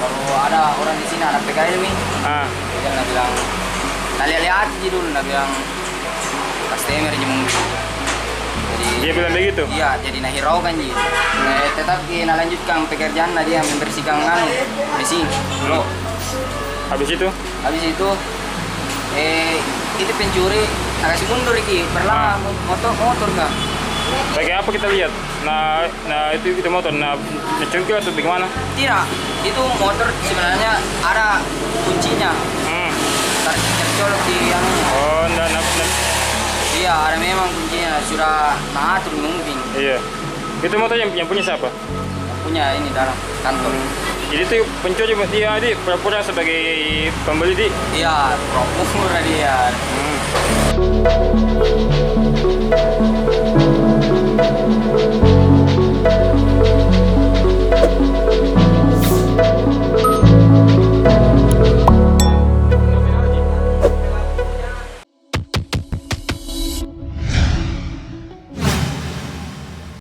Kalau ada orang di sini anak PKL nih, dia bilang, nah lihat aja dulu, dia bilang customer aja mungkin. Jadi Dia bilang begitu? Iya, jadi nah hiraukan ji. Tetap kita lanjutkan pekerjaan dia membersihkan mesin. Loh. Habis itu? Habis itu itu pencuri agak mundur iki, berlama motor kan. Pakai apa kita lihat? Nah itu motor, cengkil atau bagaimana? Tidak, itu motor sebenarnya ada kuncinya. Tercolok di yang. Oh, enggak. Iya, ada memang kuncinya, sudah mengatur mungkin. Iya. Itu motor yang punya siapa? Punya ini dalam kantor. Jadi itu pencuri dia pura-pura sebagai pembeli di? Iya, pura-pura dia.